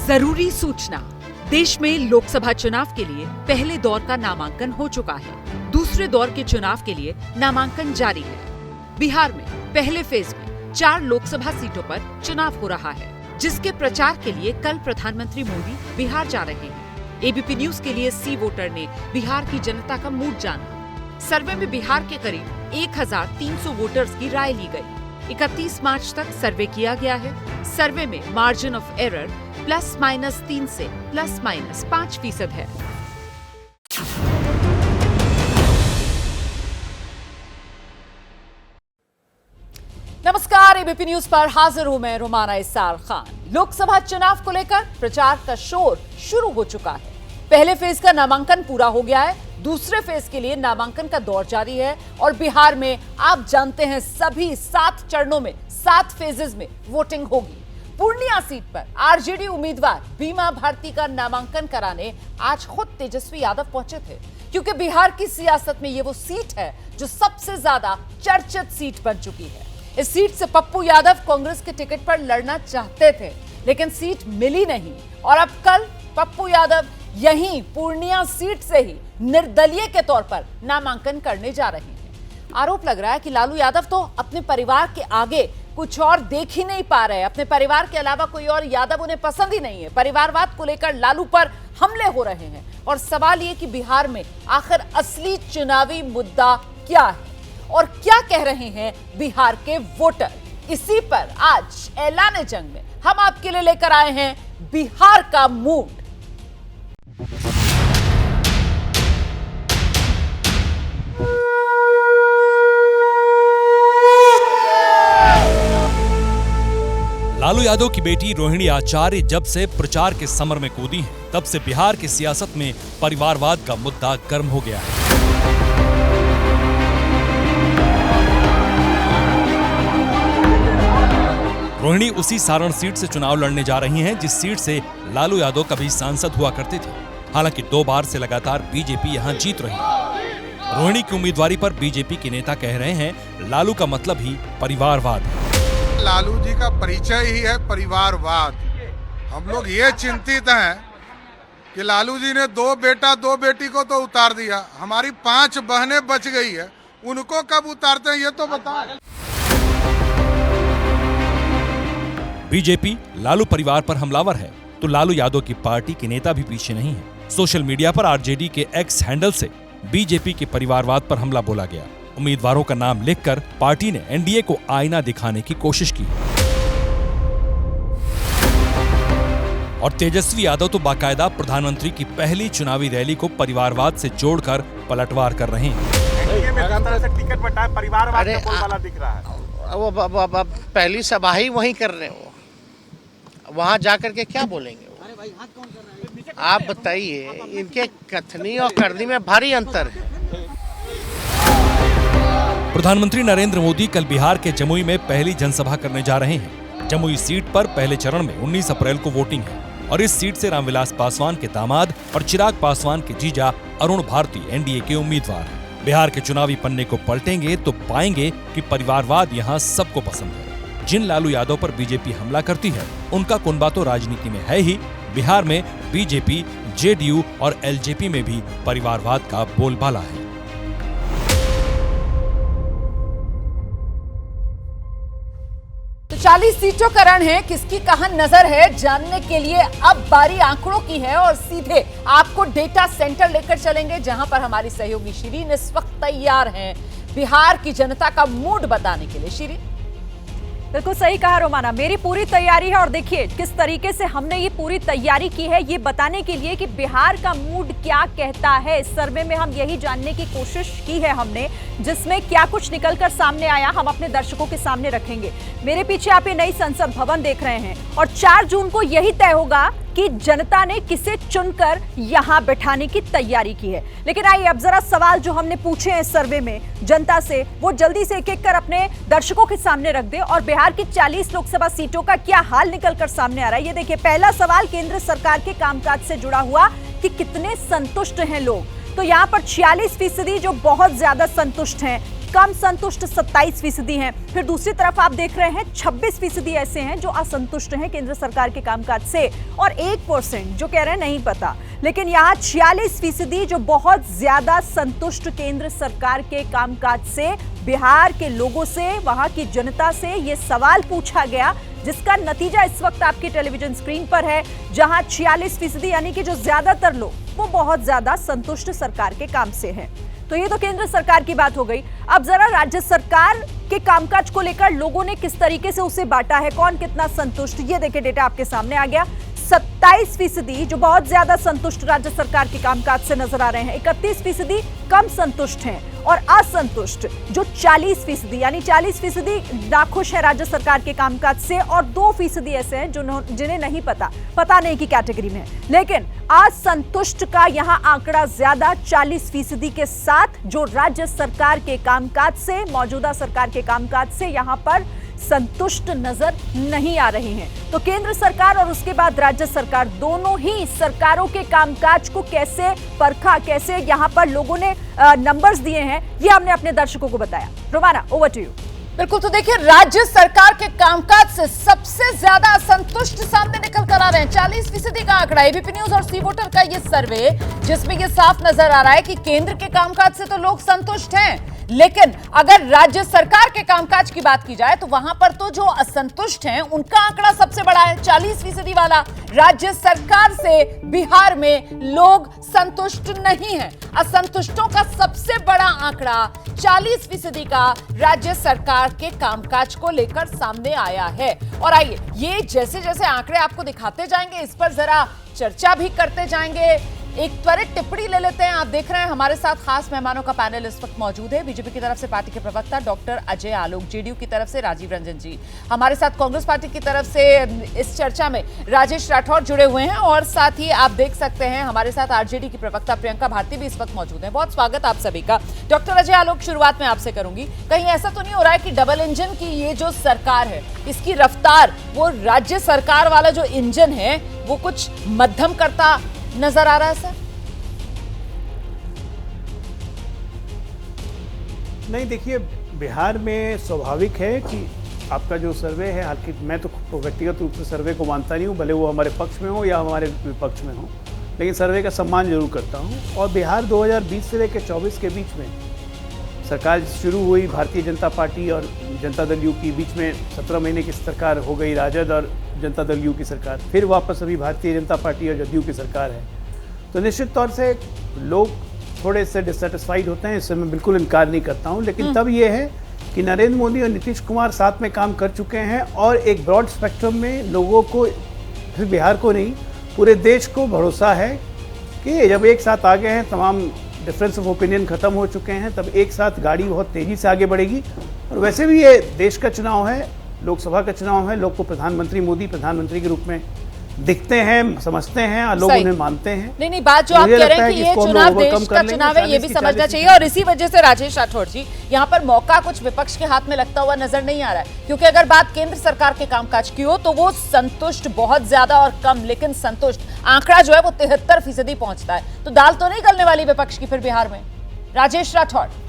जरूरी सूचना। देश में लोकसभा चुनाव के लिए पहले दौर का नामांकन हो चुका है। दूसरे दौर के चुनाव के लिए नामांकन जारी है। बिहार में पहले फेज में 4 लोकसभा सीटों पर चुनाव हो रहा है, जिसके प्रचार के लिए कल प्रधानमंत्री मोदी बिहार जा रहे हैं। एबीपी न्यूज के लिए सी वोटर ने बिहार की जनता का मूड जाना। सर्वे में बिहार के करीब 1300 वोटर्स की राय ली गई। 31 मार्च तक सर्वे किया गया है। सर्वे में मार्जिन ऑफ एरर ±3 से ±5% है। नमस्कार, एबीपी न्यूज पर हाजिर हूं मैं रुमाना इसार खान। लोकसभा चुनाव को लेकर प्रचार का शोर शुरू हो चुका है। पहले फेज का नामांकन पूरा हो गया है। दूसरे फेज के लिए नामांकन का दौर जारी है और बिहार में आप जानते हैं सभी 7 चरणों में 7 फेजेस में वोटिंग होगी। पूर्णिया सीट पर आरजेडी उम्मीदवार बीमा भारती का नामांकन कराने आज खुद तेजस्वी यादव पहुंचे थे, क्योंकि बिहार की सियासत में ये वो सीट है जो सबसे ज्यादा चर्चित सीट बन चुकी है। इस सीट से पप्पू यादव कांग्रेस के टिकट पर लड़ना चाहते थे, लेकिन सीट मिली नहीं और अब कल पप्पू यादव यहीं पूर्णिया सीट से ही निर्दलीय के तौर पर नामांकन करने जा रहे हैं। आरोप लग रहा है कि लालू यादव तो अपने परिवार के आगे कुछ और देख ही नहीं पा रहे। अपने परिवार के अलावा कोई और यादव उन्हें पसंद ही नहीं है। परिवारवाद को लेकर लालू पर हमले हो रहे हैं और सवाल ये कि बिहार में आखिर असली चुनावी मुद्दा क्या है और क्या कह रहे हैं बिहार के वोटर। इसी पर आज ऐलान जंग में हम आपके लिए लेकर आए हैं बिहार का मूड। लालू यादव की बेटी रोहिणी आचार्य जब से प्रचार के समर में कूदी हैं, तब से बिहार की सियासत में परिवारवाद का मुद्दा गर्म हो गया है। रोहिणी उसी सारण सीट से चुनाव लड़ने जा रही हैं, जिस सीट से लालू यादव कभी सांसद हुआ करते थे। हालांकि 2 बार से लगातार बीजेपी यहां जीत रही है। रोहिणी की उम्मीदवारी पर बीजेपी के नेता कह रहे हैं, लालू का मतलब ही परिवारवाद है। लालू जी का परिचय ही है परिवारवाद। हम लोग ये चिंतित हैं कि लालू जी ने 2 बेटा 2 बेटी को तो उतार दिया, हमारी 5 बहनें बच गई है, उनको कब उतारते हैं ये तो बताएं। बीजेपी लालू परिवार पर हमलावर है तो लालू यादव की पार्टी के नेता भी पीछे नहीं है। सोशल मीडिया पर आरजेडी के एक्स हैंडल से बीजेपी के परिवारवाद पर हमला बोला गया। उम्मीदवारों का नाम लिखकर पार्टी ने एनडीए को आईना दिखाने की कोशिश की और तेजस्वी यादव तो बाकायदा प्रधानमंत्री की पहली चुनावी रैली को परिवारवाद से जोड़कर पलटवार कर रहे हैं। एनडीए में जिस तरह से टिकट बंटा है, परिवारवाद का बोलबाला दिख रहा है। वो पहली सभा ही वहीं कर रहे हो, वहां जाकर के क्या बोलेंगे वो? अरे भाई, हाथ कौन कर रहा है? आप बताइए, इनके कथनी और करनी में भारी अंतर है। प्रधानमंत्री नरेंद्र मोदी कल बिहार के जमुई में पहली जनसभा करने जा रहे हैं। जमुई सीट पर पहले चरण में 19 अप्रैल को वोटिंग है और इस सीट से रामविलास पासवान के दामाद और चिराग पासवान के जीजा अरुण भारती एनडीए के उम्मीदवार हैं। बिहार के चुनावी पन्ने को पलटेंगे तो पाएंगे कि परिवारवाद यहाँ सबको पसंद है। जिन लालू यादव पर बीजेपी हमला करती है, उनका कुनबा तो राजनीति में है ही। बिहार में बीजेपी, जेडीयू और एलजेपी में भी परिवारवाद का बोलबाला है। तो 40 सीटों का रण है, किसकी कहां नजर है जानने के लिए अब बारी आंकड़ों की है और सीधे आपको डेटा सेंटर लेकर चलेंगे, जहां पर हमारी सहयोगी शिरीन इस वक्त तैयार हैं बिहार की जनता का मूड बताने के लिए। शिरीन, बिल्कुल सही कहा रोमाना, मेरी पूरी तैयारी है और देखिए किस तरीके से हमने ये पूरी तैयारी की है, ये बताने के लिए कि बिहार का मूड क्या कहता है। इस सर्वे में हम यही जानने की कोशिश की है हमने, जिसमें क्या कुछ निकलकर सामने आया हम अपने दर्शकों के सामने रखेंगे। मेरे पीछे आप ये नई संसद भवन देख रहे हैं और 4 जून को यही तय होगा कि जनता ने किसे चुनकर यहां बैठाने की तैयारी की है। लेकिन आइए अब जरा सवाल जो हमने पूछे हैं सर्वे में जनता से, वो जल्दी से एक-एक कर अपने दर्शकों के सामने रख दे और बिहार की 40 लोकसभा सीटों का क्या हाल निकलकर सामने आ रहा है ये देखिए। पहला सवाल केंद्र सरकार के कामकाज से जुड़ा हुआ कि कितने संतुष्ट हैं लोग। तो यहाँ पर 46% जो बहुत ज्यादा संतुष्ट हैं, कम संतुष्ट 27% हैं। फिर दूसरी तरफ आप देख रहे हैं 26% ऐसे हैं जो असंतुष्ट हैं केंद्र सरकार के कामकाज से, और 1% जो कह रहे हैं नहीं पता। लेकिन यहाँ 46% जो बहुत ज्यादा संतुष्ट केंद्र सरकार के कामकाज से, बिहार के लोगों से, वहां की जनता से ये सवाल पूछा गया, जिसका नतीजा इस वक्त आपकी टेलीविजन स्क्रीन पर है, जहां 46% यानी कि जो ज्यादातर लोग वो बहुत ज्यादा संतुष्ट सरकार के काम से हैं। तो ये तो केंद्र सरकार की बात हो गई। अब जरा राज्य सरकार के कामकाज को लेकर लोगों ने किस तरीके से उसे बांटा है, कौन कितना संतुष्ट, ये देखिए डेटा आपके सामने आ गया। 27% जो बहुत ज्यादा संतुष्ट राज्य सरकार के कामकाज से नजर आ रहे हैं, 31% कम संतुष्ट हैं, और असंतुष्ट जो 40% यानी 40% नाखुश है राज्य सरकार के कामकाज से, और 2% ऐसे हैं जिन्हें नहीं पता नहीं की कैटेगरी में है। लेकिन असंतुष्ट का यहाँ आंकड़ा ज्यादा 40% के साथ, जो राज्य सरकार के कामकाज से, मौजूदा सरकार के कामकाज से यहाँ पर संतुष्ट नजर नहीं आ रही हैं। तो केंद्र सरकार और उसके बाद राज्य सरकार, दोनों ही सरकारों के कामकाज को कैसे परखा, कैसे यहाँ पर लोगों ने नंबर्स दिए हैं, ये हमने अपने दर्शकों को बताया। Romana, over to you. बिल्कुल, तो देखिए राज्य सरकार के कामकाज से सबसे ज्यादा असंतुष्ट सामने निकल कर आ रहे हैं। 40% का आंकड़ा, एबीपी न्यूज और सी वोटर का ये सर्वे, जिसमें ये साफ नजर आ रहा है कि केंद्र के कामकाज से तो लोग संतुष्ट हैं, लेकिन अगर राज्य सरकार के कामकाज की बात की जाए तो वहां पर तो जो असंतुष्ट हैं उनका आंकड़ा सबसे बड़ा है, 40% वाला। राज्य सरकार से बिहार में लोग संतुष्ट नहीं हैं। असंतुष्टों का सबसे बड़ा आंकड़ा 40% का राज्य सरकार के कामकाज को लेकर सामने आया है। और आइए, ये जैसे जैसे आंकड़े आपको दिखाते जाएंगे, इस पर जरा चर्चा भी करते जाएंगे। एक त्वरित टिप्पणी ले लेते हैं। आप देख रहे हैं हमारे साथ खास मेहमानों का पैनल इस वक्त मौजूद है। बीजेपी की तरफ से पार्टी के प्रवक्ता डॉक्टर अजय आलोक, जेडीयू की तरफ से राजीव रंजन जी, हमारे साथ कांग्रेस पार्टी की तरफ से इस चर्चा में राजेश राठौर जुड़े हुए हैं, और साथ ही आप देख सकते हैं हमारे साथ आरजेडी की प्रवक्ता प्रियंका भारती भी इस वक्त मौजूद है। बहुत स्वागत आप सभी का। डॉक्टर अजय आलोक, शुरुआत में आपसे करूंगी। कहीं ऐसा तो नहीं हो रहा है कि डबल इंजन की ये जो सरकार है, इसकी रफ्तार, वो राज्य सरकार वाला जो इंजन है वो कुछ मध्यम करता नजर आ रहा है सर? नहीं, देखिए, बिहार में स्वाभाविक है कि आपका जो सर्वे है, हालांकि मैं तो व्यक्तिगत रूप से सर्वे को मानता नहीं हूँ, भले वो हमारे पक्ष में हो या हमारे विपक्ष में हो, लेकिन सर्वे का सम्मान जरूर करता हूँ। और बिहार 2020 से लेकर 24 के बीच में सरकार शुरू हुई, भारतीय जनता पार्टी और जनता दल यू की बीच में 17 महीने की सरकार हो गई, राजद और जनता दल यू की सरकार, फिर वापस अभी भारतीय जनता पार्टी और जदयू की सरकार है। तो निश्चित तौर से लोग थोड़े से डिससेटिस्फाइड होते हैं, इससे मैं बिल्कुल इनकार नहीं करता हूं। लेकिन तब ये है कि नरेंद्र मोदी और नीतीश कुमार साथ में काम कर चुके हैं, और एक ब्रॉड स्पेक्ट्रम में लोगों को, सिर्फ बिहार को नहीं, पूरे देश को भरोसा है कि जब एक साथ आ गए हैं, तमाम डिफरेंस ऑफ ओपिनियन खत्म हो चुके हैं, तब एक साथ गाड़ी बहुत तेजी से आगे बढ़ेगी। और वैसे भी ये देश का चुनाव है, लोकसभा का चुनाव है, लोग को प्रधानमंत्री मोदी प्रधानमंत्री के रूप में दिखते हैं, समझते हैं और लोग उन्हें मानते हैं। नहीं, बात जो आप कह रहे हैं कि ये चुनाव देश का चुनाव है, ये भी समझना चाहिए। और इसी वजह से राजेश राठौर जी, यहाँ पर मौका कुछ विपक्ष के हाथ में लगता हुआ नजर नहीं आ रहा है, क्योंकि अगर बात केंद्र सरकार के कामकाज की हो तो वो संतुष्ट बहुत ज्यादा और कम, लेकिन संतुष्ट आंकड़ा जो है वो 73% पहुंचता है। तो दाल तो नहीं गलने वाली विपक्ष की फिर बिहार में? राजेश राठौर।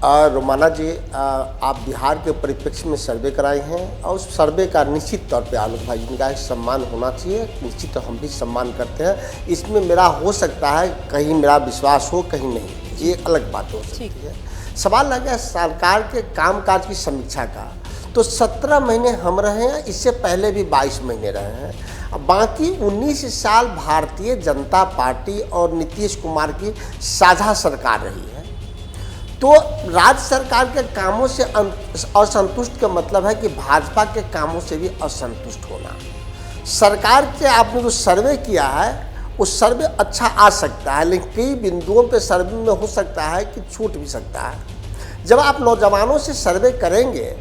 रोमाना जी, आप बिहार के परिप्रेक्ष्य में सर्वे कराए हैं, और उस सर्वे का निश्चित तौर पे आलोक भाई जी का सम्मान होना चाहिए, निश्चित हम भी सम्मान करते हैं। इसमें मेरा हो सकता है कहीं मेरा विश्वास हो, कहीं नहीं, ये अलग बात हो सकती है। सवाल आ गया सरकार के कामकाज की समीक्षा का, तो 17 महीने हम रहे हैं, इससे पहले भी 22 महीने रहे हैं। अब बाकी 19 साल भारतीय जनता पार्टी और नीतीश कुमार की साझा सरकार रही है। तो राज्य सरकार के कामों से असंतुष्ट का मतलब है कि भाजपा के कामों से भी असंतुष्ट होना। सरकार के आपने जो सर्वे किया है, वो सर्वे अच्छा आ सकता है, लेकिन कई बिंदुओं पे सर्वे में हो सकता है कि छूट भी सकता है। जब आप नौजवानों से सर्वे करेंगे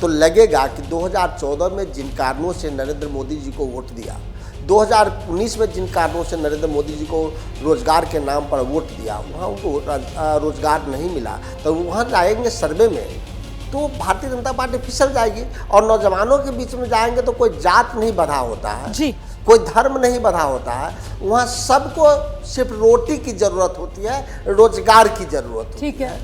तो लगेगा कि 2014 में जिन कारणों से नरेंद्र मोदी जी को वोट दिया, 2019 में जिन कारणों से नरेंद्र मोदी जी को रोजगार के नाम पर वोट दिया, वहाँ उनको रोजगार नहीं मिला, तो वहाँ जाएंगे सर्वे में तो भारतीय जनता पार्टी फिसल जाएगी। और नौजवानों के बीच में जाएंगे तो कोई जात नहीं बंधा होता है जी, कोई धर्म नहीं बंधा होता है, वहाँ सबको सिर्फ रोटी की जरूरत होती है, रोजगार की जरूरत होती ठीक है।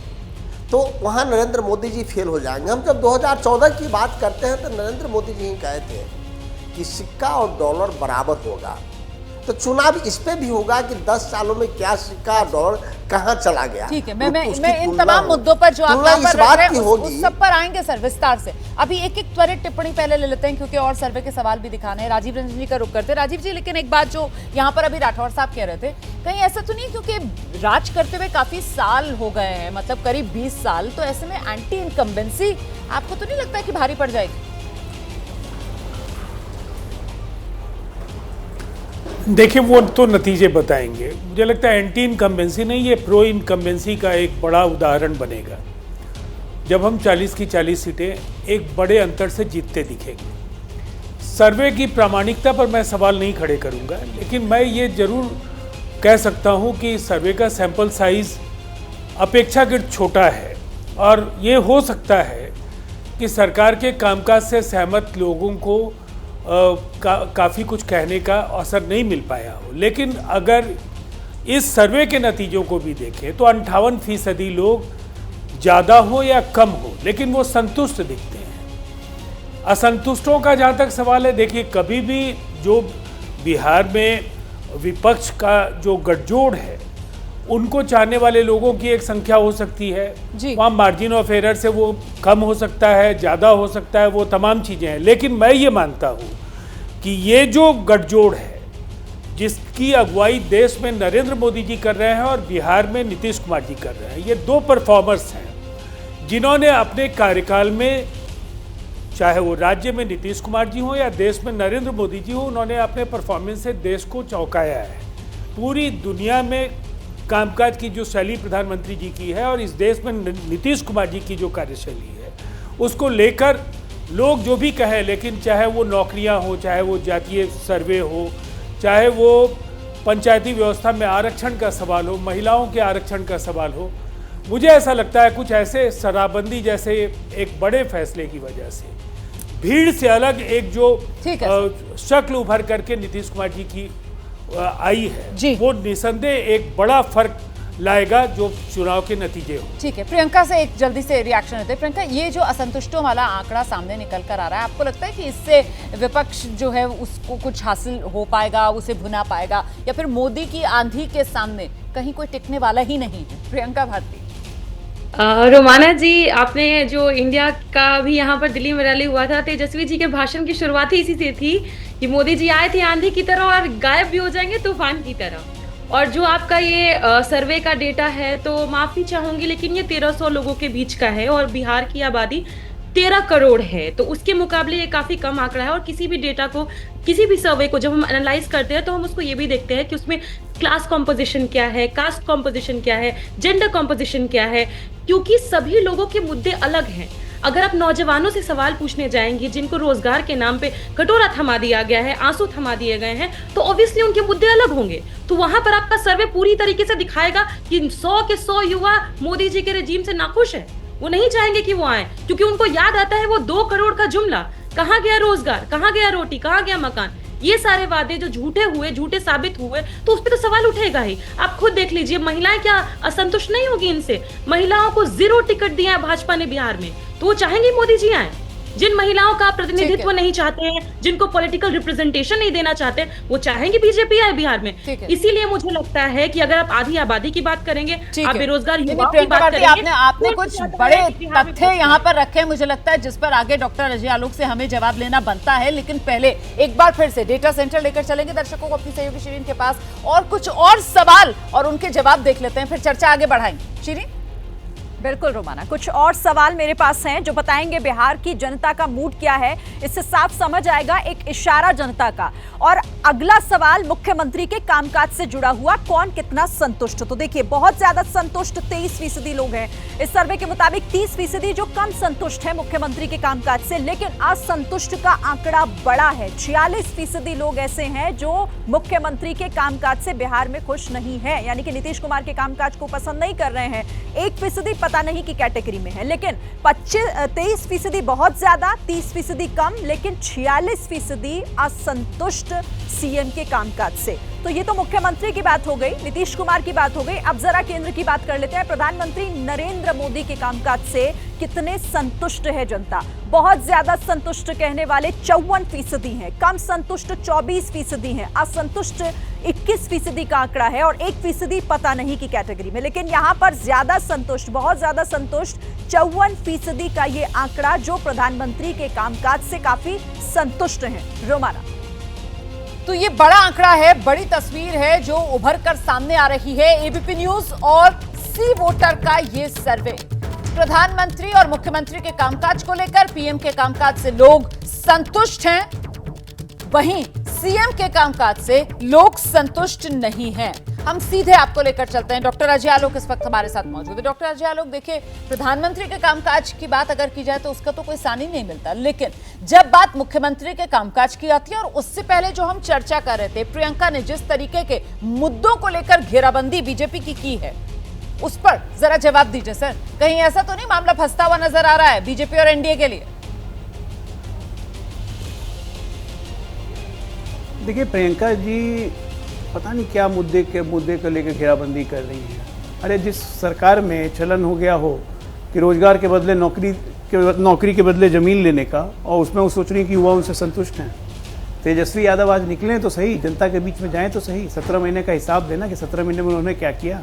तो वहाँ नरेंद्र मोदी जी फेल हो जाएंगे। हम जब 2014 की बात करते हैं तो नरेंद्र मोदी जी ही कहे थे कि सिक्का और डॉलर बराबर होगा। तो चुनाव इस पे भी होगा कि 10 सालों में क्या सिक्का और डॉलर कहाँ चला गया। ठीक है, मैं इन तमाम मुद्दों पर जो आप यहाँ पर रख रहे हैं उस सब पर आएंगे सर विस्तार से। अभी एक एक त्वरित टिप्पणी पहले ले लेते हैं क्योंकि और सर्वे के सवाल भी दिखाने हैं। राजीव रंजन जी का रुख करते हैं। राजीव जी, लेकिन एक बात जो यहाँ पर अभी राठौर साहब कह रहे थे, कहीं ऐसा तो नहीं क्योंकि राज करते हुए काफी साल हो गए हैं, मतलब करीब 20 साल, तो ऐसे में एंटी इनकम्बेंसी आपको तो नहीं लगता है कि भारी पड़ जाएगी? देखिए, वो तो नतीजे बताएंगे। मुझे लगता है एंटी इनकम्बेंसी नहीं, ये प्रो इनकम्बेंसी का एक बड़ा उदाहरण बनेगा जब हम 40 की 40 सीटें एक बड़े अंतर से जीतते दिखेंगे। सर्वे की प्रामाणिकता पर मैं सवाल नहीं खड़े करूंगा, लेकिन मैं ये जरूर कह सकता हूं कि सर्वे का सैंपल साइज अपेक्षाकृत छोटा है और ये हो सकता है कि सरकार के कामकाज से सहमत लोगों को काफ़ी कुछ कहने का अवसर नहीं मिल पाया हो। लेकिन अगर इस सर्वे के नतीजों को भी देखें तो 58% लोग ज़्यादा हो या कम हो, लेकिन वो संतुष्ट दिखते हैं। असंतुष्टों का जहाँ तक सवाल है, देखिए कभी भी जो बिहार में विपक्ष का जो गठजोड़ है उनको चाहने वाले लोगों की एक संख्या हो सकती है, वहाँ मार्जिन ऑफ एरर से वो कम हो सकता है, ज़्यादा हो सकता है, वो तमाम चीज़ें हैं। लेकिन मैं ये मानता हूँ कि ये जो गठजोड़ है जिसकी अगुवाई देश में नरेंद्र मोदी जी कर रहे हैं और बिहार में नीतीश कुमार जी कर रहे हैं, ये दो परफॉर्मर्स हैं जिन्होंने अपने कार्यकाल में, चाहे वो राज्य में नीतीश कुमार जी हों या देश में नरेंद्र मोदी जी हों, उन्होंने अपने परफॉर्मेंस से देश को चौंकाया है। पूरी दुनिया में कामकाज की जो शैली प्रधानमंत्री जी की है और इस देश में नीतीश कुमार जी की जो कार्यशैली है उसको लेकर लोग जो भी कहें, लेकिन चाहे वो नौकरियां हो, चाहे वो जातीय सर्वे हो, चाहे वो पंचायती व्यवस्था में आरक्षण का सवाल हो, महिलाओं के आरक्षण का सवाल हो, मुझे ऐसा लगता है कुछ ऐसे शराबबंदी जैसे एक बड़े फैसले की वजह से भीड़ से अलग एक जो शक्ल उभर करके नीतीश कुमार जी की आई है, वो निसंदेह एक बड़ा फर्क लाएगा जो चुनाव के नतीजे हो। ठीक है, प्रियंका से एक जल्दी से रिएक्शन होते हैं। प्रियंका, ये जो असंतुष्टों वाला आंकड़ा सामने निकल कर आ रहा है, आपको लगता है कि इससे विपक्ष जो है उसको कुछ हासिल हो पाएगा, उसे भुना पाएगा, या फिर मोदी की आंधी के सामने कहीं कोई टिकने वाला ही नहीं है? प्रियंका भारती। रोमाना जी, आपने जो इंडिया का भी यहाँ पर दिल्ली में रैली हुआ था, तेजस्वी जी के भाषण की शुरुआत ही इसी से थी कि मोदी जी आए थे आंधी की तरह और गायब भी हो जाएंगे तूफान की तरह। और जो आपका ये सर्वे का डेटा है, तो माफ़ी चाहूँगी लेकिन ये 1300 लोगों के बीच का है और बिहार की आबादी 13 करोड़ है, तो उसके मुकाबले ये काफ़ी कम आंकड़ा है। और किसी भी डेटा को, किसी भी सर्वे को जब हम एनालाइज करते हैं तो हम उसको ये भी देखते हैं कि उसमें क्लास कॉम्पोजिशन क्या है, कास्ट कॉम्पोजिशन क्या है, जेंडर कॉम्पोजिशन क्या है, क्योंकि सभी लोगों के मुद्दे अलग हैं। अगर आप नौजवानों से सवाल पूछने जाएंगे जिनको रोजगार के नाम पे कटोरा थमा दिया गया है, आंसू थमा दिए गए हैं, तो ऑब्वियसली उनके मुद्दे अलग होंगे। तो वहां पर आपका सर्वे पूरी तरीके से दिखाएगा कि 100 के 100 युवा मोदी जी के रेजीम से नाखुश है, वो नहीं चाहेंगे कि वो आए, क्योंकि उनको याद आता है वो 2 करोड़ का जुमला, कहाँ गया रोजगार, कहाँ गया रोटी, कहाँ गया मकान, ये सारे वादे जो झूठे हुए, झूठे साबित हुए, तो उस पर तो सवाल उठेगा ही। आप खुद देख लीजिए, महिलाएं क्या असंतुष्ट नहीं होगी इनसे? महिलाओं को 0 टिकट दिया है भाजपा ने बिहार में, तो वो चाहेंगे मोदी जी आए। जिन महिलाओं का प्रतिनिधित्व नहीं चाहते हैं, जिनको पॉलिटिकल रिप्रेजेंटेशन नहीं देना चाहते, वो चाहेंगे बीजेपी आए बिहार में। इसीलिए मुझे लगता है कि अगर आप आधी आबादी की बात करेंगे, आप बेरोजगार युवाओं की बात करेंगे, आपने कुछ बड़े तथ्य यहाँ पर रखे, मुझे लगता है जिस पर आगे डॉक्टर अजय आलोक से हमें जवाब लेना बनता है। लेकिन पहले एक बार फिर से डेटा सेंटर लेकर चलेंगे दर्शकों को अपनी सहयोगी शिरीन के पास, और कुछ और सवाल और उनके जवाब देख लेते हैं, फिर चर्चा आगे बढ़ाएंगे। शिरीन। बिल्कुल रोमाना, कुछ और सवाल मेरे पास हैं जो बताएंगे बिहार की जनता का मूड क्या है। इससे साफ समझ आएगा एक इशारा जनता का। और अगला सवाल मुख्यमंत्री के कामकाज से जुड़ा हुआ, कौन कितना संतुष्ट। तो देखिए, बहुत ज्यादा संतुष्ट 23% लोग हैं। इस सर्वे के मुताबिक 30% जो कम संतुष्ट है मुख्यमंत्री के कामकाज से, लेकिन असंतुष्ट का आंकड़ा बड़ा है। 46% लोग ऐसे हैं जो मुख्यमंत्री के कामकाज से बिहार में खुश नहीं है, यानी कि नीतीश कुमार के कामकाज को पसंद नहीं कर रहे हैं। 1% पता नहीं की कैटेगरी में है, लेकिन 23% बहुत ज्यादा, 30% कम, लेकिन 46% असंतुष्ट सीएम के कामकाज से। तो ये तो मुख्यमंत्री की बात हो गई, नीतीश कुमार की बात हो गई। अब जरा केंद्र की बात कर लेते हैं। प्रधानमंत्री नरेंद्र मोदी के कामकाज से कितने संतुष्ट है जनता? बहुत ज्यादा संतुष्ट कहने वाले 54% हैं, कम संतुष्ट 24% हैं, असंतुष्ट 21% का आंकड़ा है और 1% पता नहीं की कैटेगरी में। लेकिन यहां पर ज्यादा संतुष्ट, बहुत ज्यादा संतुष्ट 54% का ये आंकड़ा, जो प्रधानमंत्री के कामकाज से काफी संतुष्ट हैं। रोमाना, तो ये बड़ा आंकड़ा है, बड़ी तस्वीर है जो उभर कर सामने आ रही है। एबीपी न्यूज और सी वोटर का ये सर्वे, प्रधानमंत्री और मुख्यमंत्री के कामकाज को लेकर पीएम के कामकाज से लोग संतुष्ट हैं, वहीं सीएम के कामकाज से लोग संतुष्ट नहीं हैं। हम सीधे आपको लेकर चलते हैं। डॉक्टर अजय आलोक इस वक्त हमारे साथ मौजूद है। डॉक्टर अजय आलोक, देखिए, प्रधानमंत्री के कामकाज की बात अगर की जाए तो उसका तो कोई सानी नहीं मिलता, लेकिन जब बात मुख्यमंत्री के कामकाज की आती है, और उससे पहले जो हम चर्चा कर रहे थे, प्रियंका ने जिस तरीके के मुद्दों को लेकर घेराबंदी बीजेपी की है, उस पर जरा जवाब दीजिए सर। कहीं ऐसा तो नहीं मामला फंसता हुआ नजर आ रहा है बीजेपी और एनडीए के लिए? देखिए, प्रियंका जी पता नहीं क्या मुद्दे को लेकर घेराबंदी कर रही हैं। अरे, जिस सरकार में चलन हो गया हो कि रोजगार के बदले नौकरी के बदले जमीन लेने का, और उसमें वो सोच रही है कि युवा उनसे संतुष्ट हैं। तेजस्वी यादव आज निकले तो सही, जनता के बीच में जाएं तो सही, 17 महीने का हिसाब देना कि 17 महीने में उन्होंने क्या किया।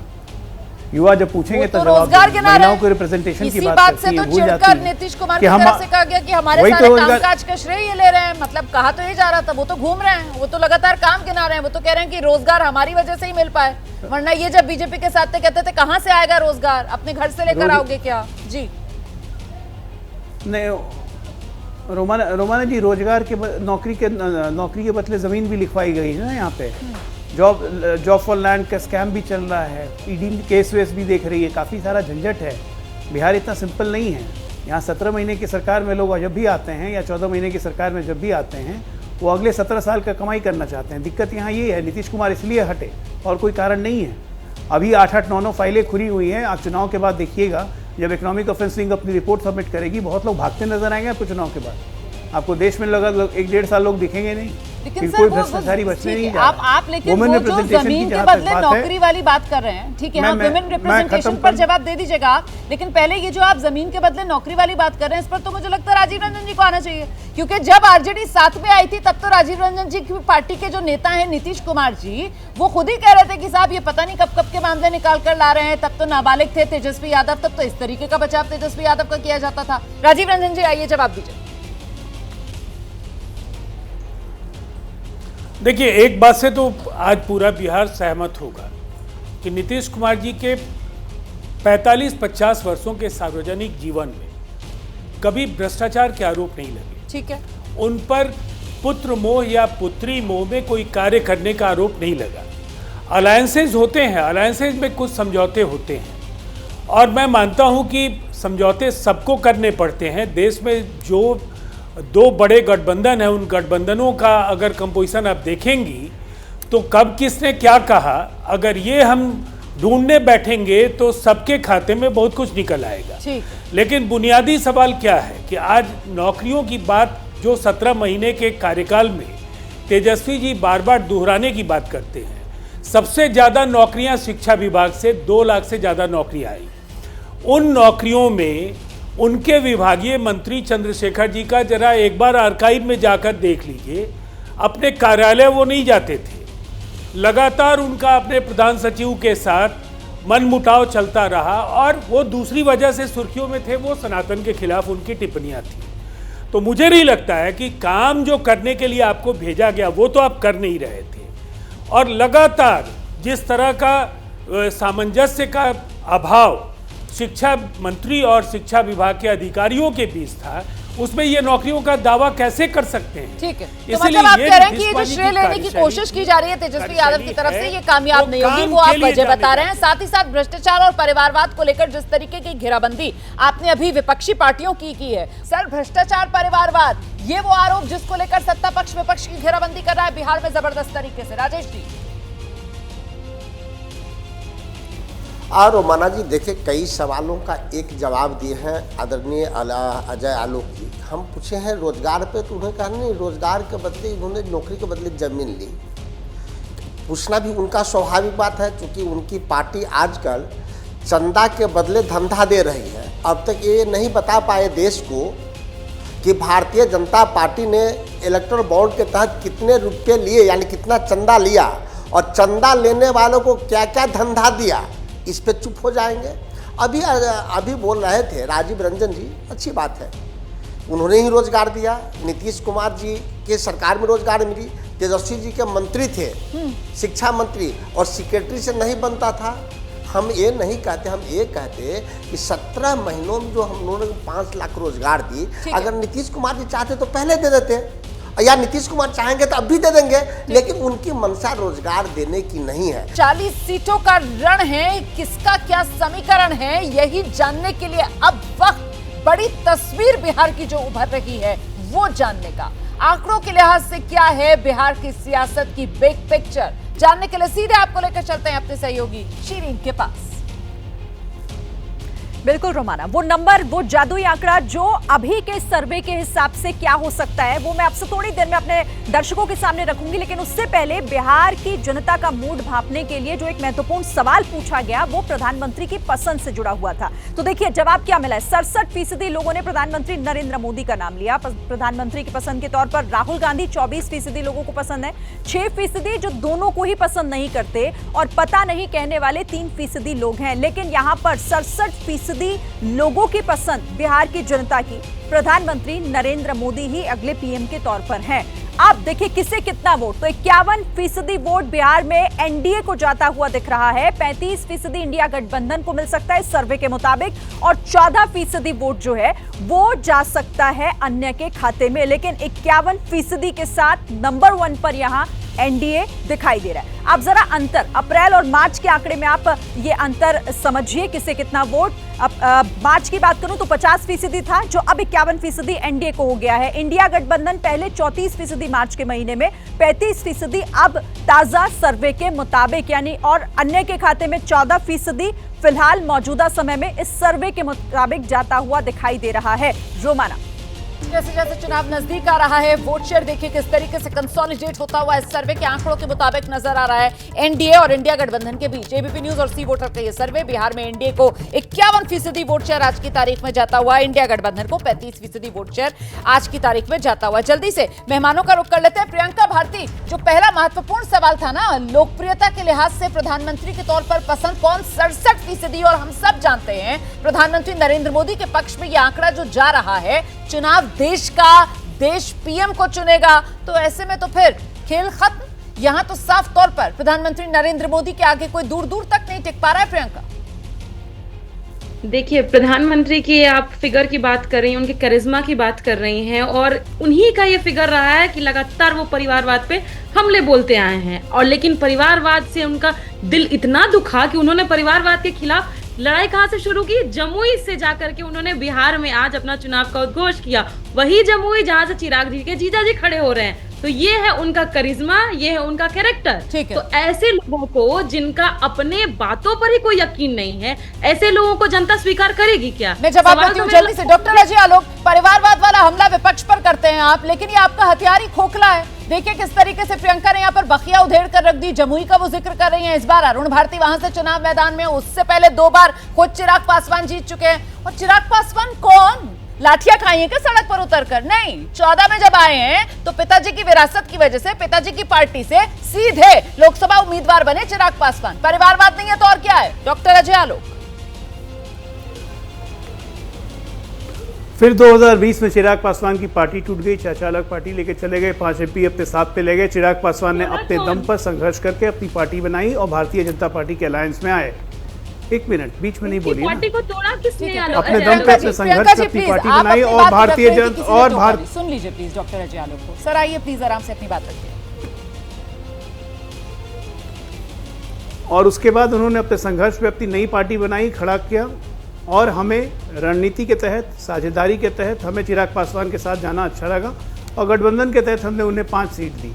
युवा जब पूछेंगे तो जवाब देंगे। महिलाओं के रिप्रेजेंटेशन की बात करती है, भूल जाती है नीतीश कुमार की तरफ से कहा गया कि हमारे सारे कामकाज का श्रेय ये ले रहे हैं। मतलब कहा तो ये जा रहा था, वो तो घूम रहे हैं, वो तो लगातार काम गिना रहे हैं, वो तो कह रहे हैं कि रोजगार हमारी वजह से ही मिल पाए, वरना ये जब बीजेपी के साथ थे कहते थे कहां से आएगा रोजगार, अपने घर से लेकर आओगे क्या? जी नहीं रोमाना जी, रोजगार के नौकरी के बदले जमीन भी लिखवाई गई है ना यहाँ पे। जॉब फॉर लैंड का स्कैम भी चल रहा है, ईडी केस वेस भी देख रही है, काफ़ी सारा झंझट है। बिहार इतना सिंपल नहीं है। यहाँ 17 महीने की सरकार में लोग जब भी आते हैं, या 14 महीने की सरकार में जब भी आते हैं, वो अगले 17 साल का कमाई करना चाहते हैं। दिक्कत यहाँ ये है, नीतीश कुमार इसलिए हटे और कोई कारण नहीं है। अभी 8-8, 9-9 फाइलें खुली हुई हैं। आप चुनाव के बाद देखिएगा, जब इकोनॉमिक ऑफेंस विंग अपनी रिपोर्ट सबमिट करेगी, बहुत लोग भागते नजर आएंगे आपको चुनाव के बाद। आपको देश में लगा 1-1.5 साल लोग दिखेंगे नहीं, लेकिन कोई भ्रष्टाचारी बचने नहीं जा रहा। आप लेकिन वो जो जमीन के बदले नौकरी वाली बात कर रहे हैं, ठीक है, हाँ, वुमेन रिप्रेजेंटेशन पर जवाब दे दीजिएगा आप, लेकिन पहले ये जो आप जमीन के बदले नौकरी वाली बात कर रहे हैं, इस पर तो मुझे लगता है राजीव रंजन जी को आना चाहिए, क्योंकि जब आरजेडी साथ में आई थी तब तो राजीव रंजन जी की पार्टी के जो नेता हैं नीतीश कुमार जी, वो खुद ही कह रहे थे कि साहब ये पता नहीं कब के मामले निकाल कर ला रहे हैं। तब तो नाबालिग थे तेजस्वी यादव, तब तो इस तरीके का बचाव तेजस्वी यादव का किया जाता था। राजीव रंजन जी, आइए जवाब दीजिए। देखिए, एक बात से तो आज पूरा बिहार सहमत होगा कि नीतीश कुमार जी के 45-50 वर्षों के सार्वजनिक जीवन में कभी भ्रष्टाचार के आरोप नहीं लगे। ठीक है, उन पर पुत्र मोह या पुत्री मोह में कोई कार्य करने का आरोप नहीं लगा। अलायंसेज होते हैं, अलायंसेज में कुछ समझौते होते हैं, और मैं मानता हूं कि समझौते सबको करने पड़ते हैं। देश में जो 2 बड़े गठबंधन है, उन गठबंधनों का अगर कंपोजिशन आप देखेंगी तो कब किसने क्या कहा, अगर ये हम ढूंढने बैठेंगे तो सबके खाते में बहुत कुछ निकल आएगा। लेकिन बुनियादी सवाल क्या है कि आज नौकरियों की बात जो 17 महीने के कार्यकाल में तेजस्वी जी बार बार दोहराने की बात करते हैं, सबसे ज़्यादा नौकरियां शिक्षा विभाग से 2 लाख से ज़्यादा नौकरियां आई। उन नौकरियों में उनके विभागीय मंत्री चंद्रशेखर जी का जरा एक बार आर्काइव में जाकर देख लीजिए, अपने कार्यालय वो नहीं जाते थे, लगातार उनका अपने प्रधान सचिव के साथ मनमुटाव चलता रहा, और वो दूसरी वजह से सुर्खियों में थे, वो सनातन के खिलाफ उनकी टिप्पणियां थी। तो मुझे नहीं लगता है कि काम जो करने के लिए आपको भेजा गया वो तो आप कर नहीं रहे थे, और लगातार जिस तरह का सामंजस्य का अभाव शिक्षा मंत्री और शिक्षा विभाग के अधिकारियों के बीच था, उसमें ये नौकरियों का दावा कैसे कर सकते हैं? ठीक है, तो मतलब आप कह रहे हैं कि ये जो श्रेय लेने की कोशिश की जा रही है तेजस्वी यादव की तरफ से, ये कामयाब नहीं होगी, वो आप वजह बता रहे हैं। साथ ही साथ भ्रष्टाचार और परिवारवाद को लेकर जिस तरीके की घेराबंदी आपने अभी विपक्षी पार्टियों की है, सर भ्रष्टाचार परिवारवाद ये वो आरोप जिसको लेकर सत्ता पक्ष विपक्ष की घेराबंदी कर रहा है बिहार में जबरदस्त तरीके से। राजेश जी। और रोमाना जी देखिए, कई सवालों का एक जवाब दिए हैं आदरणीय अजय आलोक जी। हम पूछे हैं रोजगार पे, तो उन्होंने कहा नहीं, रोजगार के बदले उन्होंने नौकरी के बदले जमीन ली। पूछना भी उनका स्वाभाविक बात है, क्योंकि उनकी पार्टी आजकल चंदा के बदले धंधा दे रही है। अब तक ये नहीं बता पाए देश को कि भारतीय जनता पार्टी ने इलेक्टोरल बॉन्ड के तहत कितने रुपये लिए, यानी कितना चंदा लिया, और चंदा लेने वालों को क्या क्या धंधा दिया, इस पे चुप हो जाएंगे। अभी बोल रहे थे राजीव रंजन जी, अच्छी बात है, उन्होंने ही रोजगार दिया। नीतीश कुमार जी के सरकार में रोजगार मिली, तेजस्वी जी के मंत्री थे, शिक्षा मंत्री, और सेक्रेटरी से नहीं बनता था। हम ये नहीं कहते, हम ये कहते कि 17 महीनों में जो हम लोगों ने 5 लाख रोजगार दी, अगर नीतीश कुमार जी चाहते तो पहले दे देते, या नीतीश कुमार चाहेंगे तो अब भी दे देंगे, लेकिन उनकी मंशा रोजगार देने की नहीं है। 40 सीटों का रण है, किसका क्या समीकरण है, यही जानने के लिए अब वक्त बड़ी तस्वीर बिहार की जो उभर रही है वो जानने का। आंकड़ों के लिहाज से क्या है बिहार की सियासत की बिग पिक्चर, जानने के लिए सीधे आपको लेकर चलते हैं अपने सहयोगी शीरीन के पास। बिल्कुल रोमाना, वो नंबर, वो जादुई आंकड़ा जो अभी के सर्वे के हिसाब से क्या हो सकता है वो मैं आपसे थोड़ी देर में अपने दर्शकों के सामने रखूंगी, लेकिन उससे पहले बिहार की जनता का मूड भांपने के लिए जो एक महत्वपूर्ण सवाल पूछा गया वो प्रधानमंत्री की पसंद से जुड़ा हुआ था। तो देखिए जवाब क्या मिला है। 67% लोगों ने प्रधानमंत्री नरेंद्र मोदी का नाम लिया प्रधानमंत्री की पसंद के तौर पर। राहुल गांधी 24% लोगों को पसंद है। 6% जो दोनों को ही पसंद नहीं करते, और पता नहीं कहने वाले 3% लोग हैं। लेकिन यहाँ पर 67% लोगों की पसंद बिहार की जनता की प्रधानमंत्री नरेंद्र मोदी ही अगले पीएम के तौर पर हैं। अब देखिए किसे कितना वोट, तो 51% वोट बिहार में एनडीए को जाता हुआ दिख रहा है। 35% इंडिया गठबंधन को मिल सकता है इस सर्वे के मुताबिक, और 14% वोट जो है वो जा सकता है अन्य के खाते में। लेकिन 51% के साथ नंबर 1 पर यहां एनडीए दिखाई दे रहा है। आप जरा अंतर अप्रैल और मार्च के आंकड़े में आप ये अंतर समझिए, किसे कितना वोट। अब मार्च की बात करूं तो 50% था, जो अब 51% एनडीए को हो गया है। इंडिया गठबंधन पहले 34% मार्च के महीने में, 35% अब ताजा सर्वे के मुताबिक, यानी और अन्य के खाते में 14% फिलहाल मौजूदा समय में इस सर्वे के मुताबिक जाता हुआ दिखाई दे रहा है। रोमाना, जैसे जैसे चुनाव नजदीक आ रहा है वोट शेयर देखिए किस तरीके से कंसोलिडेट होता हुआ इस सर्वे के आंकड़ों के मुताबिक नजर आ रहा है एनडीए और इंडिया गठबंधन के बीच। एबीपी न्यूज और सी वोटर का ये सर्वे, बिहार में एनडीए को 51% वोट शेयर आज की तारीख में जाता हुआ, इंडिया गठबंधन को 35% वोट शेयर आज की तारीख में जाता हुआ। जल्दी से मेहमानों का रुख कर लेते हैं। प्रियंका भारती, जो पहला महत्वपूर्ण सवाल था ना, लोकप्रियता के लिहाज से प्रधानमंत्री के तौर पर पसंद कौन, 67%, और हम सब जानते हैं प्रधानमंत्री नरेंद्र मोदी के पक्ष में यह आंकड़ा जो जा रहा है, चुनाव देश का, देश पीएम को चुनेगा, तो ऐसे में तो फिर खेल खत्म। यहां तो साफ तौर पर प्रधानमंत्री नरेंद्र मोदी के आगे कोई दूर दूर तक नहीं टिक पा रहा है। प्रियंका देखिए, प्रधानमंत्री की आप फिगर की बात कर रही हैं, उनके करिश्मा की बात कर रही हैं, और उन्हीं का ये फिगर रहा है कि लगातार वो परिवारवाद पे हमले बोलते आए हैं। और लेकिन परिवारवाद से उनका दिल इतना दुखा कि उन्होंने परिवारवाद के खिलाफ लड़ाई कहां से शुरू की, जमुई से जाकर के उन्होंने बिहार में आज अपना चुनाव का उद्घोष किया। वही जमुई जहां से चिराग जी के जीजा जी खड़े हो रहे हैं। तो ये है उनका करिश्मा, ये है उनका कैरेक्टर। तो ऐसे लोगों को जिनका अपने बातों पर ही कोई यकीन नहीं है, ऐसे लोगों को जनता स्वीकार करेगी क्या? मैं जवाब देती हूं जल्दी से। डॉक्टर अजय आलोक, परिवारवाद वाला हमला विपक्ष पर करते हैं आप, लेकिन ये आपका हथियार ही खोखला है। देखिए किस तरीके से प्रियंका ने यहाँ पर बखिया उधेड़ कर रख दी। जमुई का वो जिक्र कर रही हैं, इस बार अरुण भारती वहां से चुनाव मैदान में, उससे पहले 2 बार खुद चिराग पासवान जीत चुके हैं। और चिराग पासवान कौन, लाठियां खाई हैं क्या सड़क पर उतरकर? नहीं, 14 में जब आए हैं तो पिताजी की विरासत की वजह से, पिताजी की पार्टी से सीधे लोकसभा उम्मीदवार बने चिराग पासवान। परिवारवाद नहीं है तो और क्या है? डॉक्टर अजय आलोक। फिर 2020 में चिराग पासवान की पार्टी टूट गई, चाचा अलग पार्टी लेके चले गए, 5 MP अपने साथ पे ले गए। चिराग पासवान ने अपने दम पर संघर्ष करके अपनी पार्टी बनाई और भारतीय जनता पार्टी के अलायंस में आए। एक मिनट, बीच में नहीं बोलिए ना। पार्टी को तोड़ा किसने? अपने दम पे अपने संघर्ष पे अपनी पार्टी बनाई और भारतीय जनता और भारत। सुन लीजिए प्लीज डॉक्टर अजय आलोक को। सर आइए प्लीज आराम से अपनी बात रखिए। और उसके बाद उन्होंने अपने संघर्ष पे अपनी नई पार्टी बनाई, खड़ा किया और हमें रणनीति के तहत, साझेदारी के तहत हमें चिराग पासवान के साथ जाना अच्छा लगा और गठबंधन के तहत हमने उन्हें 5 सीट दी।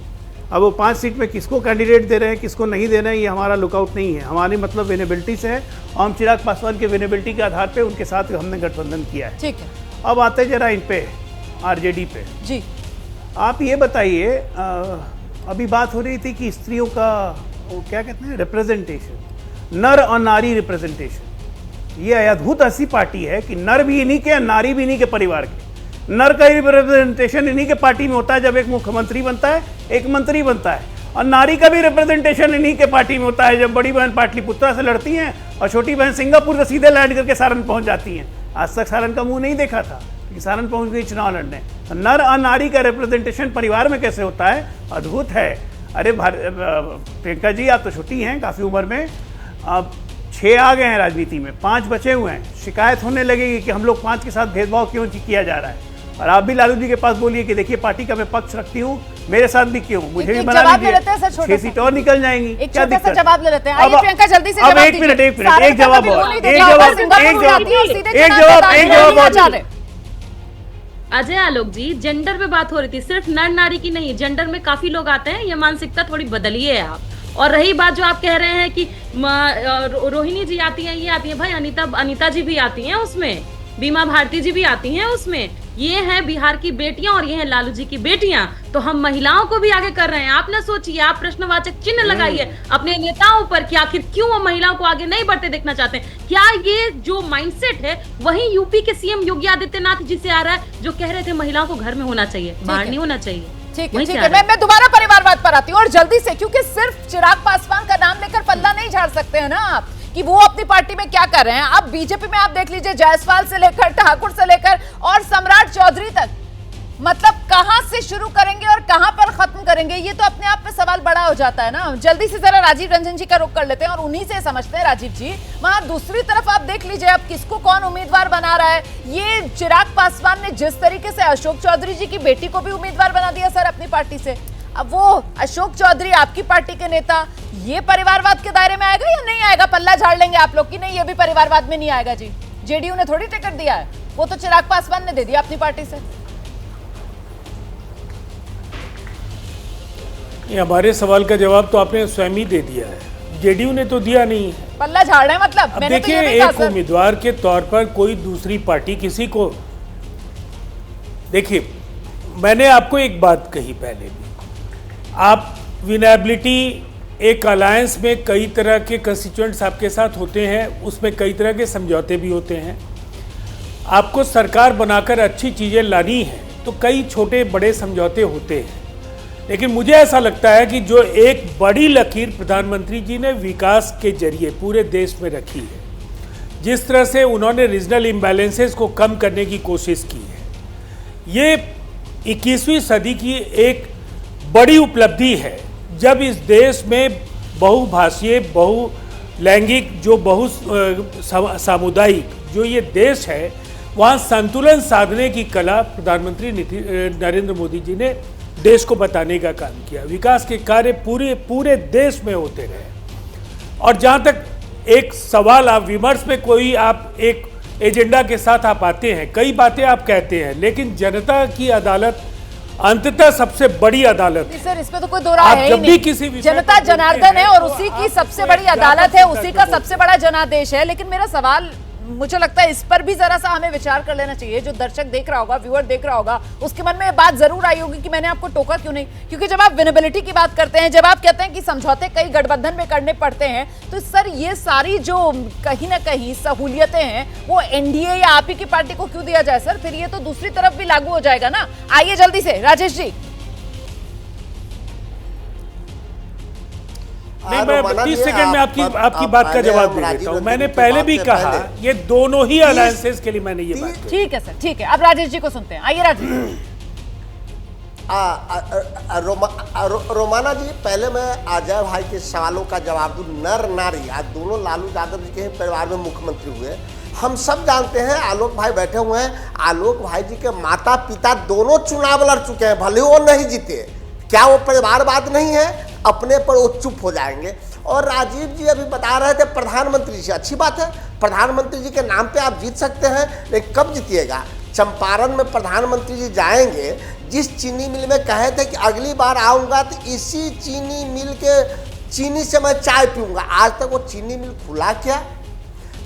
अब वो 5 सीट में किसको कैंडिडेट दे रहे हैं, किसको नहीं दे रहे हैं, ये हमारा लुकआउट नहीं है। हमारी मतलब विनेबिलिटी से है और हम चिराग पासवान के विनेबिलिटी के आधार पे उनके साथ हमने गठबंधन किया है। ठीक है, अब आते जरा इन पे, आरजेडी पे। जी आप ये बताइए, अभी बात हो रही थी कि स्त्रियों का वो क्या कहते हैं, रिप्रेजेंटेशन, नर और नारी रिप्रेजेंटेशन। ये अद्भुत ऐसी पार्टी है कि नर भी इन्हीं के, नारी भी इन्हीं के परिवार के। नर का रिप्रेजेंटेशन इन्हीं के पार्टी में होता है जब एक मुख्यमंत्री बनता है, एक मंत्री बनता है, और नारी का भी रिप्रेजेंटेशन इन्हीं के पार्टी में होता है जब बड़ी बहन पाटलिपुत्रा से लड़ती हैं और छोटी बहन सिंगापुर से सीधे लैंड करके सारण पहुंच जाती हैं। आज तक सारण का मुंह नहीं देखा था कि सारण पहुंच गई चुनाव लड़ने। तो नर और नारी का रिप्रेजेंटेशन परिवार में कैसे होता है, अद्भुत है। अरे प्रियंका जी, आप तो छोटी हैं काफ़ी उम्र में, अब 6 आ गए हैं राजनीति में, 5 बचे हुए हैं। शिकायत होने लगेगी कि हम लोग 5 के साथ भेदभाव क्यों किया जा रहा है। और आप भी लालू जी के पास बोलिए कि देखिए पार्टी का मैं पक्ष रखती हूँ, मेरे साथ भी क्यों, मुझे भी बना लीजिए, 6 सीट और निकल जाएंगी। एक छोटा सा जवाब ले लेते हैं। आइए प्रियंका जल्दी से जवाब दीजिए। एक मिनट, एक जवाब और, एक जवाब। अजय आलोक जी, जेंडर पे बात हो रही थी, सिर्फ नर नारी की नहीं, जेंडर में काफी लोग आते हैं, ये मानसिकता थोड़ी बदलिए आप। और रही बात जो आप कह रहे हैं कि रोहिणी जी आती हैं, ये आती है, भाई अनीता जी भी आती हैं उसमें, बीमा भारती जी भी आती हैं उसमें। ये हैं बिहार की बेटियां और ये हैं लालू जी की बेटियां। तो हम महिलाओं को भी आगे कर रहे हैं। आप ना सोचिए, आप प्रश्नवाचक चिन्ह लगाइए अपने नेताओं पर कि आखिर क्यों वो महिलाओं को आगे नहीं बढ़ते देखना चाहते हैं। क्या ये जो माइंडसेट है वही यूपी के सीएम योगी आदित्यनाथ जी से आ रहा है, जो कह रहे थे महिलाओं को घर में होना चाहिए, बाहर नहीं होना चाहिए। ठीक है, ठीक है, मैं दोबारा परिवारवाद पर आती हूँ और जल्दी से, क्योंकि सिर्फ चिराग पासवान का नाम लेकर पल्ला नहीं झाड़ सकते हैं ना आप कि वो अपनी पार्टी में क्या कर रहे हैं। अब बीजेपी में आप देख लीजिए, जायसवाल से लेकर ठाकुर से लेकर और सम्राट चौधरी तक, मतलब कहां से शुरू करेंगे और कहां पर खत्म करेंगे, ये तो अपने आप में सवाल बड़ा हो जाता है ना। जल्दी से जरा राजीव रंजन जी का रुख कर लेते हैं और उन्हीं से समझते हैं। राजीव जी, वहां दूसरी तरफ आप देख लीजिए अब किसको कौन उम्मीदवार बना रहा है। ये चिराग पासवान ने जिस तरीके से अशोक चौधरी जी की बेटी को भी उम्मीदवार बना दिया सर अपनी पार्टी से, अब वो अशोक चौधरी आपकी पार्टी के नेता, ये परिवारवाद के दायरे में आएगा या नहीं आएगा? पल्ला झाड़ लेंगे आप लोग कि नहीं ये भी परिवारवाद में नहीं आएगा? जी, जेडीयू ने थोड़ी टिकट दिया है, वो तो चिराग पासवान ने दे दिया अपनी पार्टी से। ये हमारे सवाल का जवाब तो आपने स्वयं ही दे दिया है, जेडीयू ने तो दिया नहीं है। पल्ला झाड़ रहे हैं मतलब। अब देखिए, एक उम्मीदवार के तौर पर कोई दूसरी पार्टी किसी को, देखिए मैंने आपको एक बात कही पहले भी, आप विनेबिलिटी, एक अलायंस में कई तरह के कंस्टिट्यूएंट्स आपके साथ होते हैं, उसमें कई तरह के समझौते भी होते हैं। आपको सरकार बनाकर अच्छी चीज़ें लानी है तो कई छोटे बड़े समझौते होते हैं, लेकिन मुझे ऐसा लगता है कि जो एक बड़ी लकीर प्रधानमंत्री जी ने विकास के जरिए पूरे देश में रखी है, जिस तरह से उन्होंने रीजनल इम्बैलेंसेस को कम करने की कोशिश की है, ये 21वीं सदी की एक बड़ी उपलब्धि है। जब इस देश में बहुभाषीय, बहुलैंगिक, जो बहु सामुदायिक जो ये देश है, वहाँ संतुलन साधने की कला प्रधानमंत्री नरेंद्र मोदी जी ने देश को बताने का काम किया। विकास के कार्य पूरे देश में होते रहे। और जहाँ तक एक सवाल, आप विमर्श में कोई आप एक एजेंडा के साथ आप आते हैं, कई बातें आप कहते हैं, लेकिन जनता की अदालत अंततः सबसे बड़ी अदालत है। सर, इसमें तो कोई दो राय है ही नहीं। जनता जनार्दन है और उसी की सबसे बड़ी अदालत है, उसी का सबसे बड़ा जनादेश है। लेकिन मेरा सवाल, मुझे लगता है इस पर भी जरा सा हमें विचार कर लेना चाहिए। जो दर्शक देख रहा होगा, व्यूअर देख रहा होगा, उसके मन में ये बात जरूर आई होगी कि मैंने आपको टोका क्यों नहीं। क्योंकि जब आप विनेबिलिटी की बात करते हैं, जब आप कहते हैं कि समझौते कई गठबंधन में करने पड़ते हैं, तो सर ये सारी जो कहीं ना कहीं सहूलियतें हैं वो एनडीए या आप ही की पार्टी को क्यों दिया जाए सर? फिर ये तो दूसरी तरफ भी लागू हो जाएगा ना। आइए जल्दी से राजेश जी। नहीं, मैं 30 सेकंड में आपकी बात का जवाब दे देता हूँ। मैंने पहले भी कहा, ये दोनों ही अलायंसेस के लिए मैंने ये बात की। ठीक है सर, ठीक है। अब राजेश जी को सुनते हैं। आइए राजेश। रोमाना जी, पहले मैं अजय भाई के सवालों का जवाब दूं। नर नारी आज दोनों लालू यादव जी के परिवार में मुख्यमंत्री हुए। हम सब जानते हैं, आलोक भाई बैठे हुए हैं, आलोक भाई जी के माता पिता दोनों चुनाव लड़ चुके हैं, भले वो नहीं जीते। क्या वो परिवारवाद नहीं है? अपने पर वो चुप हो जाएंगे। और राजीव जी अभी बता रहे थे प्रधानमंत्री जी, अच्छी बात है, प्रधानमंत्री जी के नाम पे आप जीत सकते हैं, लेकिन कब जीतिएगा? चंपारण में प्रधानमंत्री जी जाएंगे, जिस चीनी मिल में कहे थे कि अगली बार आऊँगा तो इसी चीनी मिल के चीनी से मैं चाय पीऊँगा, आज तक वो चीनी मिल खुला क्या?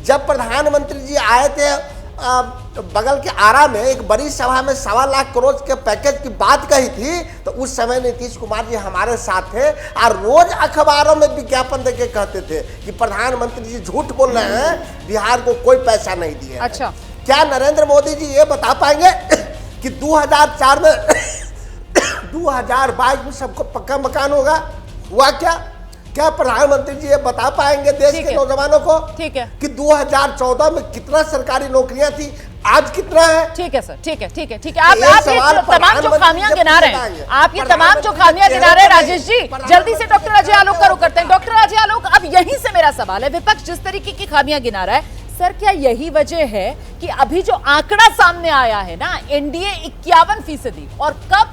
जब प्रधानमंत्री जी आए थे बगल के आरा में एक बड़ी सभा में 1.25 लाख करोड़ के पैकेज की बात कही थी, तो उस समय नीतीश कुमार जी हमारे साथ थे और रोज अखबारों में विज्ञापन देके कहते थे कि प्रधानमंत्री जी झूठ बोल रहे हैं, बिहार को कोई पैसा नहीं दिया। अच्छा, क्या नरेंद्र मोदी जी ये बता पाएंगे कि 2004 में 2022 में सबको पक्का मकान होगा? हुआ क्या प्रधानमंत्री जी ये बता पाएंगे देश के नौजवानों को? ठीक है कि 2014 में कितना सरकारी नौकरियां थी, आज कितना है? ठीक है सर, ठीक है आप ये तमाम जो खामियां गिना रहे हैं, आप ये तमाम जो खामियां गिना रहे हैं राजेश जी, जल्दी से डॉक्टर अजय आलोक का रुख करते हैं। डॉक्टर अजय आलोक, अब यहीं से मेरा सवाल है, विपक्ष जिस तरीके की खामियां गिना रहा है, सर क्या यही वजह है कि अभी जो आंकड़ा सामने आया है ना, एनडीए 51%, और कब,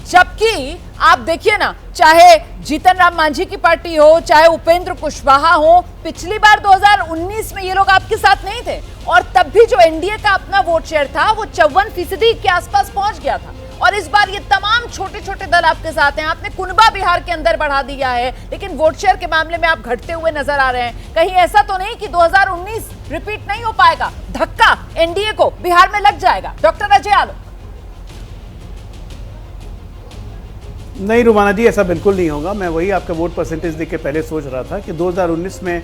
जबकि आप देखिए ना, चाहे जीतन राम मांझी की पार्टी हो, चाहे उपेंद्र कुशवाहा हो, पिछली बार 2019 में ये लोग आपके साथ नहीं थे, और तब भी जो एनडीए का अपना वोट शेयर था वो 54% के आसपास पहुंच गया था। और इस बार ये तमाम छोटे छोटे दल आपके साथ हैं, आपने कुनबा बिहार के अंदर बढ़ा दिया है, लेकिन वोट शेयर के मामले में आप घटते हुए नजर आ रहे हैं। कहीं ऐसा तो नहीं कि 2019 रिपीट नहीं हो पाएगा, धक्का एनडीए को बिहार में लग जाएगा? डॉक्टर अजय आलोक। नहीं रोमाना जी, ऐसा बिल्कुल नहीं होगा। मैं वही आपका वोट परसेंटेज देख के पहले सोच रहा था कि 2019 में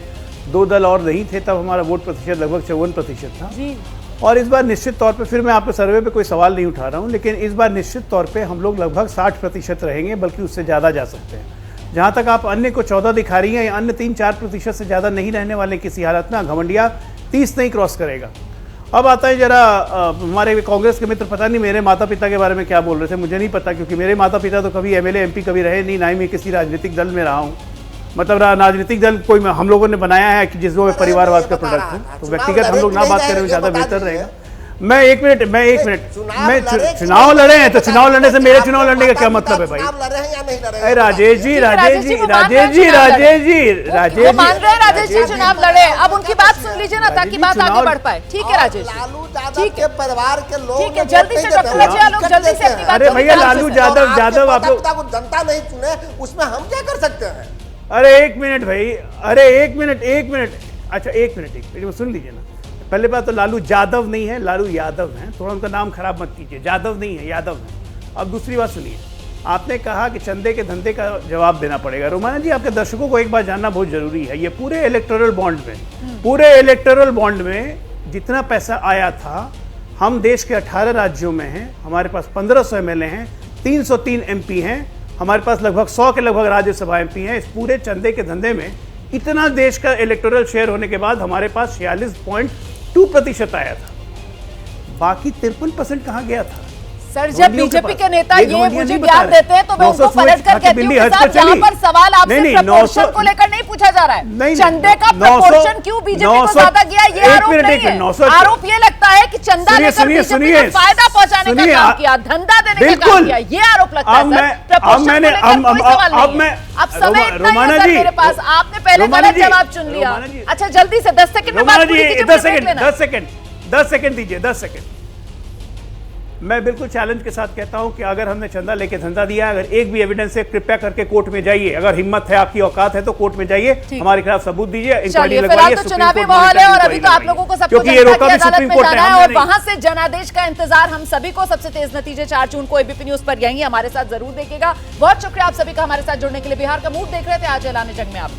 2 दल और नहीं थे, तब हमारा वोट प्रतिशत लगभग 54% था जी। और इस बार निश्चित तौर पे, फिर मैं आपके सर्वे पे कोई सवाल नहीं उठा रहा हूँ, लेकिन इस बार निश्चित तौर पे हम लोग लगभग 60% रहेंगे, बल्कि उससे ज़्यादा जा सकते हैं। जहाँ तक आप अन्य को 14 दिखा रही हैं, या अन्य 3-4% से ज़्यादा नहीं रहने वाले किसी हालत में, घमंडिया 30 नहीं क्रॉस करेगा। अब आता है जरा हमारे कांग्रेस के मित्र, पता नहीं मेरे माता पिता के बारे में क्या बोल रहे थे, मुझे नहीं पता, क्योंकि मेरे माता पिता तो कभी एमएलए एमपी कभी रहे नहीं, ना ही मैं किसी राजनीतिक दल में रहा हूँ। मतलब राजनीतिक दल कोई हम लोगों ने बनाया है कि जिसमें परिवारवाद का प्रोडक्ट है, तो व्यक्तिगत हम लोग ना बात करें ज़्यादा बेहतर रहेगा। मैं एक मिनट चुनाव लड़े हैं, तो चुनाव लड़ने से मेरे चुनाव लड़ने का क्या मतलब है भाई? अरे राजेश जी मान रहे हैं चुनाव लड़े, अब उनकी बात सुन लीजिए ना, ताकि बात आगे बढ़ पाए। ठीक है राजेश, ठीक है, परिवार के लोग, ठीक है, जल्दी से डॉक्टर अजय आलोक, जल्दी से अपनी बात। अरे भैया लालू यादव आप लोग, जनता नहीं चुने, उसमें हम क्या कर सकते हैं? अरे एक मिनट भाई, अरे एक मिनट, अच्छा एक मिनट सुन लीजिए ना। पहले बात तो लालू यादव नहीं है, लालू यादव हैं, थोड़ा उनका नाम खराब मत कीजिए, यादव नहीं है, यादव है। अब दूसरी बात सुनिए, आपने कहा कि चंदे के धंधे का जवाब देना पड़ेगा। रोमाना जी, आपके दर्शकों को एक बात जानना बहुत जरूरी है, ये पूरे इलेक्टोरल बॉन्ड में जितना पैसा आया था, हम देश के 18 राज्यों में हैं, हमारे पास 1500 एमएलए हैं, 303 एमपी हैं, हमारे पास लगभग 100 के लगभग राज्यसभा एमपी हैं। इस पूरे चंदे के धंधे में इतना देश का इलेक्टोरल शेयर होने के बाद हमारे पास 46.2% आया था, बाकी 53% कहाँ गया था? सर, जब बीजेपी के नेता ये मुझे बयान देते हैं, तो मैं उनको पलट कर कहती हूँ कि साहब, यहाँ पर सवाल आपसे प्रपोर्शन को लेकर नहीं पूछा जा रहा है। चंदे का प्रपोर्शन क्यों बीजेपी को ज्यादा गया, ये आरोप नहीं है। आरोप ये लगता है कि चंदा लेकर बीजेपी को फायदा पहुंचाने का काम किया, धंधा देने का काम किया, ये आरोप लगता है सर। प्रपोर्शन को लेकर कोई सवाल नहीं है। अब समय इतना ही है सर मेरे पास, आपने पहले गलत जवाब चुन लिया। अच्छा, जल्दी से 10 सेकंड में बात पूरी कीजिए। 10 सेकंड दीजिए, 10 सेकंड। मैं बिल्कुल चैलेंज के साथ कहता हूं कि अगर हमने चंदा लेके धंधा दिया, अगर एक भी एविडेंस है, कृपया करके कोर्ट में जाइए। अगर हिम्मत है, आपकी औकात है, तो कोर्ट में जाइए, हमारे खिलाफ सबूत दीजिए, इंक्वायरी लगवाइए। तो चुनावी माहौल है और अभी तो आप लोगों को सबको अदालत में जाना है और वहां से जनादेश का इंतजार हम सभी को। सबसे तेज नतीजे 4 जून को एबीपी न्यूज पर यही हमारे साथ जरूर देखेगा। बहुत शुक्रिया आप सभी का हमारे साथ जुड़ने के लिए। बिहार का मूड देख रहे थे आज ऐलान जंग में आप।